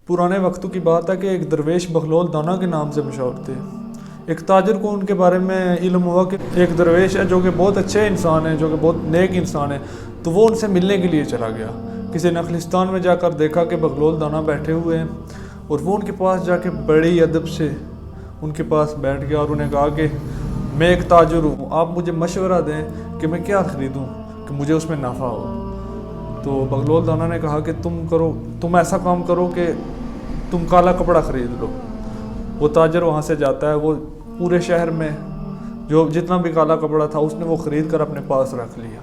पुराने वक्तों की बात है कि एक दरवेश बगलोल दाना के नाम से मशहूर थे। एक ताजर को उनके बारे में इल्म हुआ कि एक दरवेश है जो कि बहुत अच्छे इंसान है, जो कि बहुत नेक इंसान है, तो वो उनसे मिलने के लिए चला गया। किसी नखलिस्तान में जाकर देखा कि बगलोल दाना बैठे हुए हैं और वो उनके पास जाके बड़ी अदब से उनके पास बैठ गया और उन्हें कहा कि मैं एक ताजर हूँ, आप मुझे मशवरा दें कि मैं क्या ख़रीदूँ कि मुझे उसमें नफ़ा हो। तो बगलोल दाना ने कहा कि तुम ऐसा काम करो कि तुम काला कपड़ा ख़रीद लो। वो ताजर वहाँ से जाता है, वो पूरे शहर में जो जितना भी काला कपड़ा था उसने वो ख़रीद कर अपने पास रख लिया।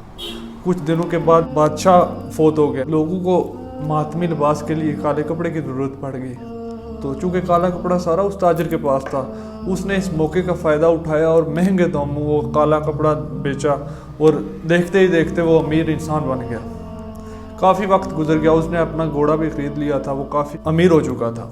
कुछ दिनों के बाद बादशाह फोत हो गया, लोगों को मातमी लिबास के लिए काले कपड़े की ज़रूरत पड़ गई। तो चूँकि काला कपड़ा सारा उस ताजर के पास था, उसने इस मौके का फ़ायदा उठाया और महंगे दामों वो काला कपड़ा बेचा और देखते ही देखते वो अमीर इंसान बन गया। काफ़ी वक्त गुजर गया, उसने अपना घोड़ा भी ख़रीद लिया था, वो काफ़ी अमीर हो चुका था।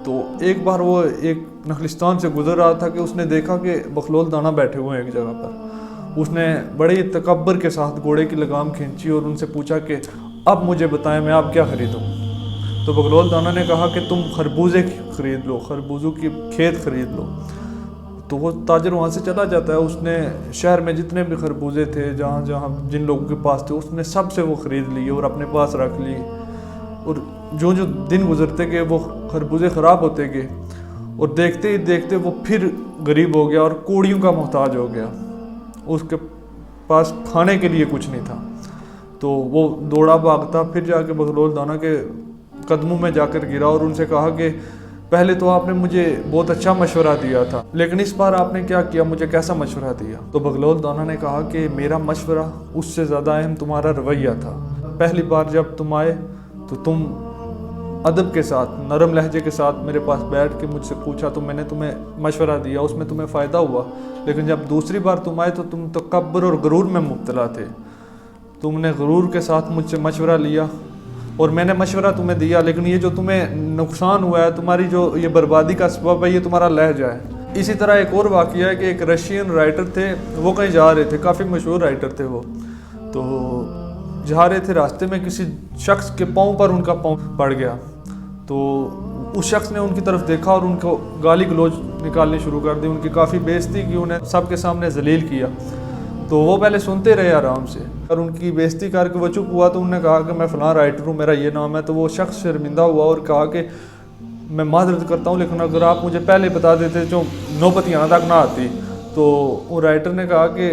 तो एक बार वो एक नखलिस्तान से गुजर रहा था कि उसने देखा कि बगलोल दाना बैठे हुए हैं एक जगह पर। उसने बड़े तकब्बर के साथ घोड़े की लगाम खींची और उनसे पूछा कि अब मुझे बताएं मैं आप क्या ख़रीदूँ। तो बगलोल दाना ने कहा कि तुम खरबूजे ख़रीद लो, खरबूजों की खेत ख़रीद लो। तो वो ताजर वहाँ से चला जाता है, उसने शहर में जितने भी खरबूजे थे जहाँ जहाँ जिन लोगों के पास थे उसने सब से वो ख़रीद लिए और अपने पास रख लिए। और जो जो दिन गुजरते गए वो खरबूजे ख़राब होते गए और देखते ही देखते वो फिर गरीब हो गया और कौड़ियों का मोहताज हो गया। उसके पास खाने के लिए कुछ नहीं था। तो वो दौड़ा भागता फिर जाके बगलोल दाना के कदमों में जाकर गिरा और उनसे कहा कि पहले तो आपने मुझे बहुत अच्छा मशवरा दिया था, लेकिन इस बार आपने क्या किया, मुझे कैसा मशवरा दिया। तो बगलोल दाना ने कहा कि मेरा मशवरा उससे ज़्यादा अहम तुम्हारा रवैया था। पहली बार जब तुम आए तो तुम अदब के साथ, नरम लहजे के साथ मेरे पास बैठ के मुझसे पूछा तो मैंने तुम्हें मशवरा दिया, उसमें तुम्हें फ़ायदा हुआ। लेकिन जब दूसरी बार तुम आए तो तुम तकब्बुर और गुरूर में मुब्तला थे। तुमने गुरूर के साथ मुझसे मशवरा लिया और मैंने मशवरा तुम्हें दिया, लेकिन ये जो तुम्हें नुकसान हुआ है, तुम्हारी जो ये बर्बादी का सबब है, ये तुम्हारा लहजा है। इसी तरह एक और वाक़या है कि एक रशियन राइटर थे, वो कहीं जा रहे थे, काफ़ी मशहूर राइटर थे वो। तो जा रहे थे, रास्ते में किसी शख्स के पाँव पर उनका पाँव पड़ गया। तो उस शख्स ने उनकी तरफ देखा और उनको गाली गलौज निकालनी शुरू कर दी, उनकी काफ़ी बेइज्जती की, उन्हें सबके सामने जलील किया। तो वो पहले सुनते रहे आराम से, और उनकी बेइज्जती करके वो चुप हुआ। तो उन्होंने कहा कि मैं फ़लाँ राइटर हूँ, मेरा ये नाम है। तो वो शख्स शर्मिंदा हुआ और कहा कि मैं माजरत करता हूँ, लेकिन अगर आप मुझे पहले बता देते जो नौबत यहाँ तक ना आती। तो वो राइटर ने कहा कि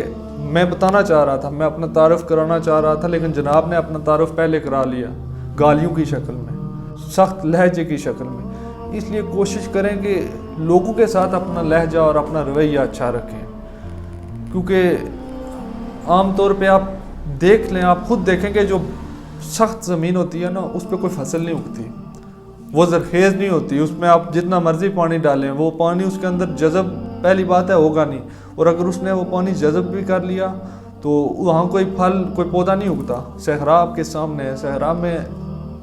मैं बताना चाह रहा था, मैं अपना तारुफ कराना चाह रहा था, लेकिन जनाब ने अपना तारुफ पहले करा लिया, गालियों की शक्ल में, सख्त लहजे की शक्ल में। इसलिए कोशिश करें कि लोगों के साथ अपना लहजा और अपना रवैया अच्छा रखें, क्योंकि आम तौर पे आप देख लें, आप खुद देखेंगे जो सख्त ज़मीन होती है ना, उस पर कोई फसल नहीं उगती, वो ज़रखेज़ नहीं होती, उसमें आप जितना मर्ज़ी पानी डालें वो पानी उसके अंदर जज़ब पहली बात है होगा नहीं। और अगर उसने वो पानी जज़ब भी कर लिया तो वहाँ कोई फल, कोई पौधा नहीं उगता। सहरा आपके सामने है, सहरा में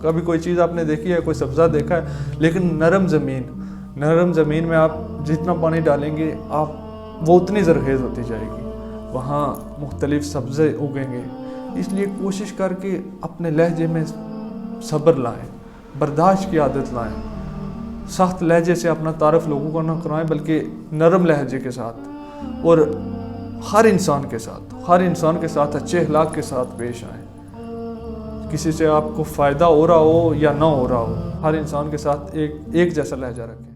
कभी कोई चीज़ आपने देखी है, कोई सब्ज़ा देखा है, लेकिन नरम ज़मीन में आप जितना पानी डालेंगे आप वो उतनी ज़रखेज़ होती जाएगी, वहाँ मुख्तलिफ़ सब्ज़े उगेंगे। इसलिए कोशिश करके अपने लहजे में सब्र लाएं, बर्दाश्त की आदत लाएं। सख्त लहजे से अपना तारुफ लोगों को ना कराएं, बल्कि नरम लहजे के साथ और हर इंसान के साथ अच्छे अखलाक के साथ पेश आएं। किसी से आपको फ़ायदा हो रहा हो या ना हो रहा हो, हर इंसान के साथ एक जैसा लहजा रखें।